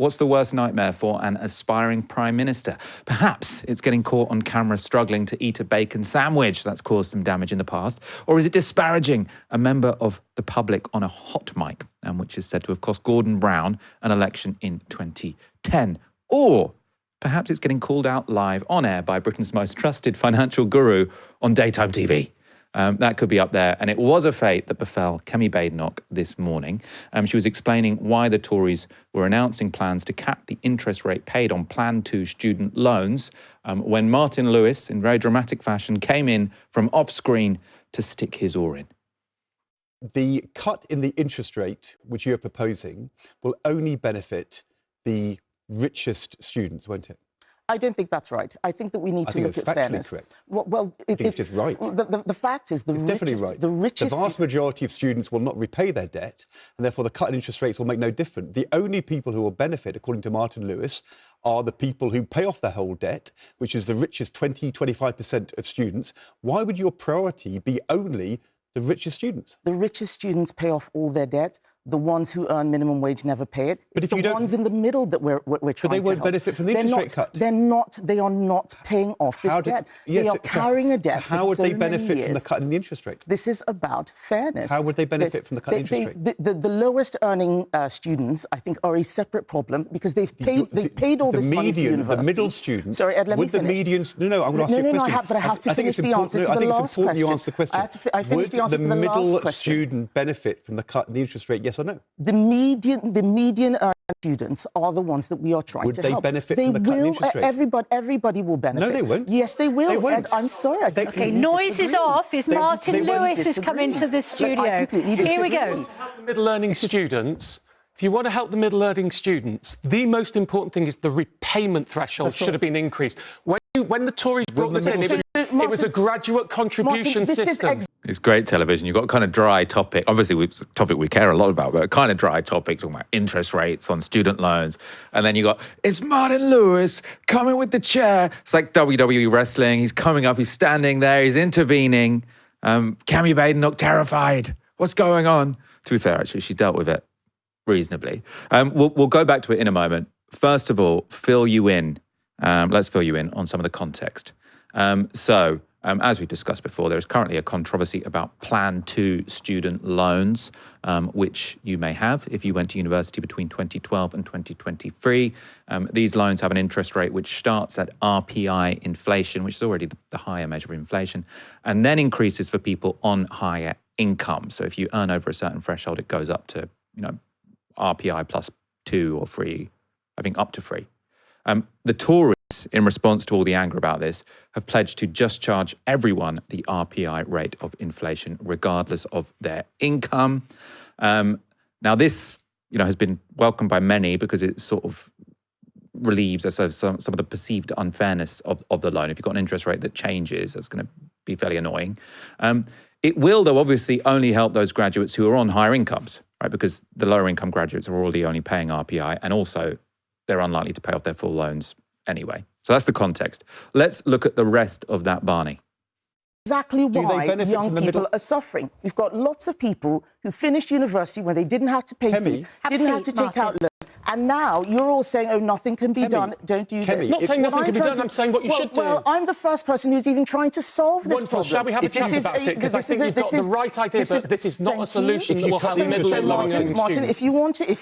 What's the worst nightmare for an aspiring Prime Minister? Perhaps it's getting caught on camera struggling to eat a bacon sandwich that's caused some damage in the past. Or is it disparaging a member of the public on a hot mic, which is said to have cost Gordon Brown an election in 2010? Or perhaps it's getting called out live on air by Britain's most trusted financial guru on daytime TV. That could be up there. And it was a fate that befell Kemi Badenoch this morning. She was explaining why the Tories were announcing plans to cap the interest rate paid on Plan 2 student loans when Martin Lewis, in very dramatic fashion, came in from off-screen to stick his oar in. The cut in the interest rate, which you're proposing, will only benefit the richest students, won't it? I don't think that's right. I think that we need to look at fairness. Correct. Well, I think it's just right. The fact is, it's definitely right. The vast majority of students will not repay their debt, and therefore the cut in interest rates will make no difference. The only people who will benefit, according to Martin Lewis, are the people who pay off their whole debt, which is the richest 20-25% of students. Why would your priority be only the richest students? The richest students pay off all their debt. The ones who earn minimum wage never pay it. But it's the ones in the middle that we're trying to help. But they won't benefit from the interest rate cut. They are not paying off this debt. They are carrying a debt for so many years. How would they benefit from the cut in the interest rate? This is about fairness. How would they benefit from the cut in the interest rate? The lowest earning students, I think, are a separate problem because they've paid all this money for university. The middle students. Sorry, Ed, let me finish. The medians. No, I'm going to ask you a question. But I have to finish the answer to the last question. I think it's important you answer the question. I finished the answer to the last question. Would the middle student benefit from the cut in the interest rate? Yes or no? The median earning students are the ones that we are trying to help. Would they benefit from the cut in the interest rate? Everybody will benefit. No, they won't. Yes, they will. They won't. I'm sorry. Okay, noise is off. Martin Lewis has come into the studio. Here we go. The middle-earning students. If you want to help the middle-earning students, the most important thing is the repayment threshold should have been increased. When the Tories brought this in, it was a graduate contribution system. It's great television. You've got kind of dry topic. Obviously, it's a topic we care a lot about, but a kind of dry topic, talking about interest rates on student loans. And then you got, it's Martin Lewis coming with the chair. It's like WWE wrestling. He's coming up, he's standing there, he's intervening. Kemi Badenoch terrified. What's going on? To be fair, actually, she dealt with it reasonably. We'll go back to it in a moment. First of all, fill you in. Let's fill you in on some of the context. As we discussed before, there is currently a controversy about Plan 2 student loans, which you may have if you went to university between 2012 and 2023. These loans have an interest rate which starts at RPI inflation, which is already the higher measure of inflation, and then increases for people on higher income. So if you earn over a certain threshold, it goes up to, RPI plus 2 or 3, I think up to 3. The Tories, in response to all the anger about this, have pledged to just charge everyone the RPI rate of inflation, regardless of their income. Now, this, has been welcomed by many because it sort of relieves some of the perceived unfairness of the loan. If you've got an interest rate that changes, that's going to be fairly annoying. It will, though, obviously only help those graduates who are on higher incomes, right? Because the lower income graduates are already only paying RPI, and also they're unlikely to pay off their full loans anyway. So that's the context. Let's look at the rest of that, Barney. Exactly why young people are suffering. We've got lots of people who finished university when they didn't have to pay fees, didn't have to take out loans. And now you're all saying, oh, nothing can be done, don't do this. I'm not saying nothing can be done, I'm saying what you should do. Well, I'm the first person who's even trying to solve this problem. Shall we have a chat about it? Because I think you've got the right idea, but this is not a solution that will help the middle-earning students. Martin, if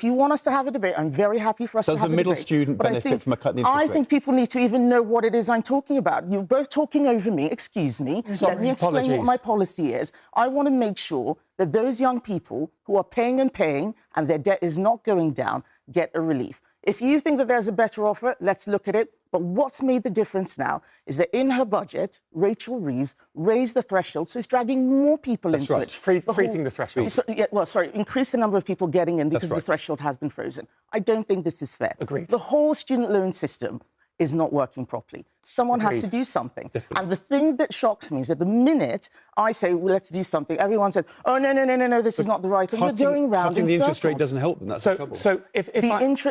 you want us to have a debate, I'm very happy for us to have a debate. Does the middle student benefit from a cut in interest rate? I think people need to even know what it is I'm talking about. You're both talking over me. Excuse me. Let me explain what my policy is. I want to make sure that those young people who are paying and their debt is not going down get a relief. If you think that there's a better offer, let's look at it. But what's made the difference now is that in her budget, Rachel Reeves raised the threshold, so it's dragging more people into it. Freezing the threshold. Increase the number of people getting in because the threshold has been frozen. I don't think this is fair. Agreed. The whole student loan system is not working properly. Someone has to do something. Definitely. And the thing that shocks me is that the minute I say, well, let's do something, everyone says, oh, no, this is not the right thing. We're going round cutting in the circles. interest rate doesn't help them. That's the trouble. So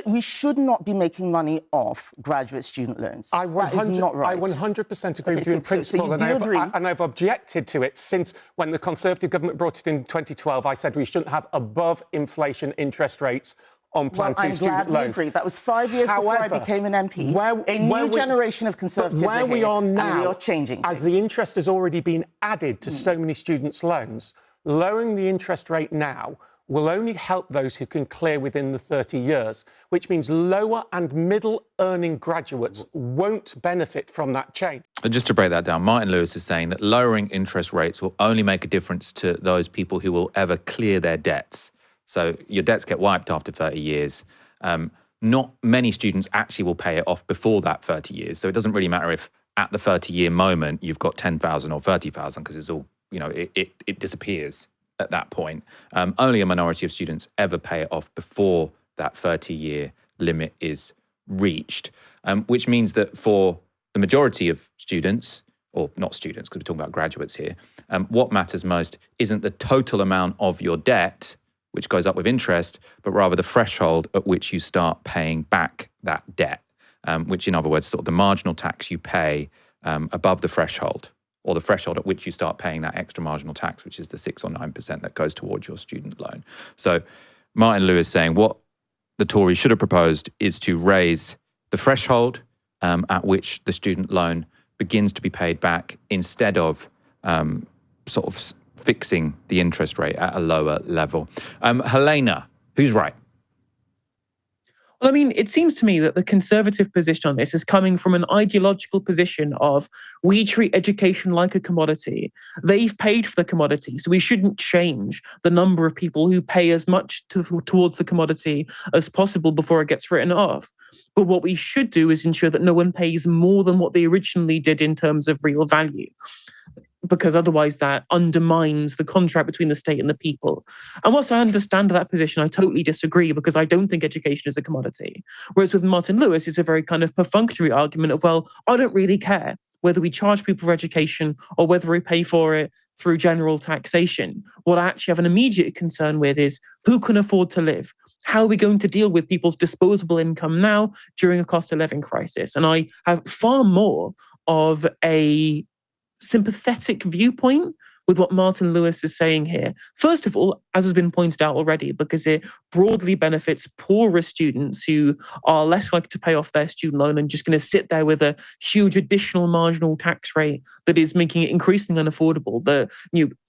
we should not be making money off graduate student loans. That is not right. I 100% agree with you in principle, and I've objected to it since when the Conservative government brought it in 2012. I said we shouldn't have above inflation interest rates on Plan 2 I'm student glad we loans. agreed. That was 5 years before I became an MP. A new generation of Conservatives where we are now, and we are changing as things. the interest has already been added to so many students' loans, lowering the interest rate now will only help those who can clear within the 30 years, which means lower and middle earning graduates won't benefit from that change. And just to break that down, Martin Lewis is saying that lowering interest rates will only make a difference to those people who will ever clear their debts. So your debts get wiped after 30 years. Not many students actually will pay it off before that 30 years. So it doesn't really matter if at the 30-year moment you've got 10,000 or 30,000 because it's all, it disappears at that point. Only a minority of students ever pay it off before that 30-year limit is reached, which means that for the majority of students, or not students because we're talking about graduates here, what matters most isn't the total amount of your debt, which goes up with interest, but rather the threshold at which you start paying back that debt, which in other words, sort of the marginal tax you pay above the threshold, or the threshold at which you start paying that extra marginal tax, which is the 6 or 9% that goes towards your student loan. So Martin Lewis saying what the Tories should have proposed is to raise the threshold at which the student loan begins to be paid back instead of sort of fixing the interest rate at a lower level. Helena, who's right? Well, I mean, it seems to me that the Conservative position on this is coming from an ideological position of we treat education like a commodity. They've paid for the commodity, so we shouldn't change the number of people who pay as much towards the commodity as possible before it gets written off. But what we should do is ensure that no one pays more than what they originally did in terms of real value, because otherwise that undermines the contract between the state and the people. And whilst I understand that position, I totally disagree because I don't think education is a commodity. Whereas with Martin Lewis, it's a very kind of perfunctory argument of, well, I don't really care whether we charge people for education or whether we pay for it through general taxation. What I actually have an immediate concern with is who can afford to live? How are we going to deal with people's disposable income now during a cost of living crisis? And I have far more of a sympathetic viewpoint with what Martin Lewis is saying here. First of all, as has been pointed out already, because it broadly benefits poorer students who are less likely to pay off their student loan and just going to sit there with a huge additional marginal tax rate that is making it increasingly unaffordable.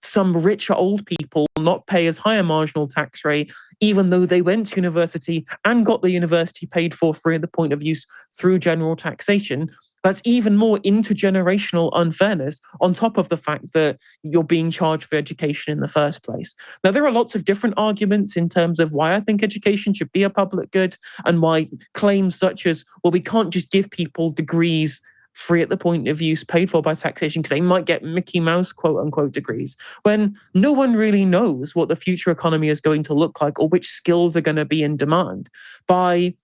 Some richer old people will not pay as high a marginal tax rate, even though they went to university and got the university paid for free at the point of use through general taxation. That's even more intergenerational unfairness on top of the fact that you're being charged for education in the first place. Now, there are lots of different arguments in terms of why I think education should be a public good and why claims such as, well, we can't just give people degrees free at the point of use paid for by taxation because they might get Mickey Mouse quote unquote degrees, when no one really knows what the future economy is going to look like or which skills are going to be in demand. By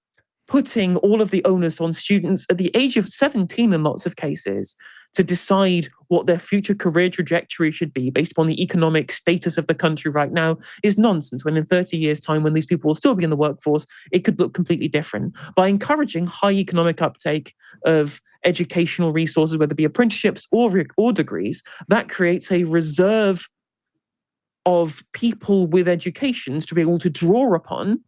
putting all of the onus on students at the age of 17 in lots of cases to decide what their future career trajectory should be based upon the economic status of the country right now is nonsense, when in 30 years' time, when these people will still be in the workforce, it could look completely different. By encouraging high economic uptake of educational resources, whether it be apprenticeships or degrees, that creates a reserve of people with educations to be able to draw upon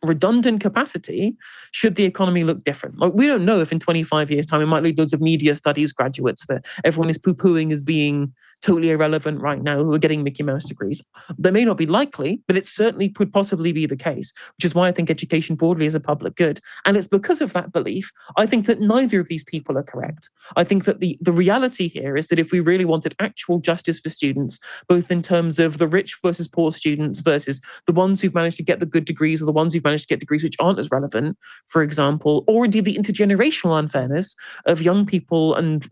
redundant capacity should the economy look different. Like, we don't know if in 25 years' time it might lead loads of media studies graduates that everyone is poo-pooing as being totally irrelevant right now who are getting Mickey Mouse degrees. They may not be likely, but it certainly could possibly be the case, which is why I think education broadly is a public good. And it's because of that belief, I think that neither of these people are correct. I think that the reality here is that if we really wanted actual justice for students, both in terms of the rich versus poor students versus the ones who've managed to get the good degrees or the ones who've managed to get degrees which aren't as relevant, for example, or indeed the intergenerational unfairness of young people and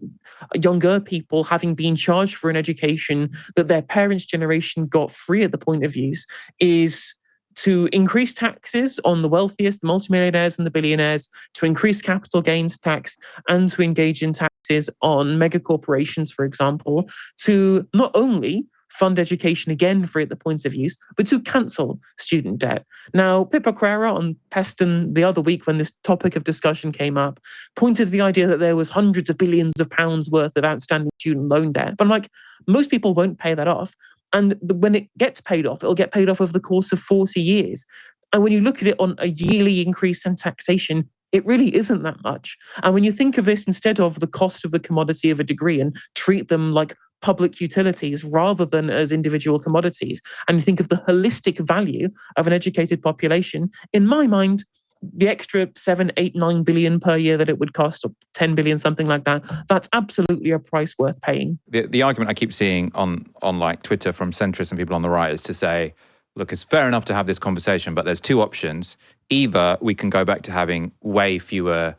younger people having been charged for an education that their parents' generation got free at the point of use, is to increase taxes on the wealthiest, the multimillionaires and the billionaires, to increase capital gains tax, and to engage in taxes on mega corporations, for example, to not only fund education again free at the points of use, but to cancel student debt. Now, Pippa Crerar on Peston the other week, when this topic of discussion came up, pointed to the idea that there was hundreds of billions of pounds worth of outstanding student loan debt. But I'm like, most people won't pay that off. And when it gets paid off, it'll get paid off over the course of 40 years. And when you look at it on a yearly increase in taxation, it really isn't that much. And when you think of this instead of the cost of the commodity of a degree and treat them like public utilities rather than as individual commodities, and you think of the holistic value of an educated population, in my mind, the extra 7, 8, 9 billion per year that it would cost, or 10 billion, something like that, that's absolutely a price worth paying. The argument I keep seeing on like Twitter from centrists and people on the right is to say, look, it's fair enough to have this conversation, but there's two options. Either we can go back to having way fewer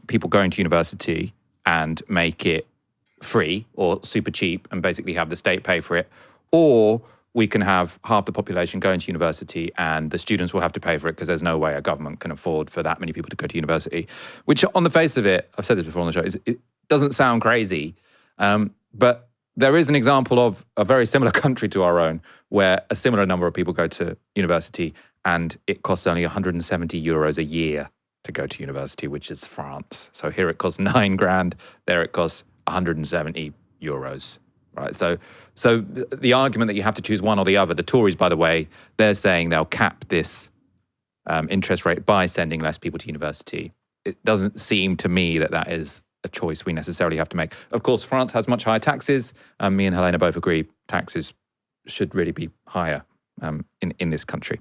people going to university and make it free or super cheap and basically have the state pay for it, or we can have half the population going to university and the students will have to pay for it because there's no way a government can afford for that many people to go to university, which on the face of it, I've said this before on the show, it doesn't sound crazy, but there is an example of a very similar country to our own where a similar number of people go to university and it costs only 170 euros a year to go to university, which is France. So here it costs 9 grand, there it costs 170 euros. Right, so the argument that you have to choose one or the other, the Tories, by the way, they're saying they'll cap this interest rate by sending less people to university. It doesn't seem to me that that is a choice we necessarily have to make. Of course, France has much higher taxes. Me and Helena both agree taxes should really be higher in this country.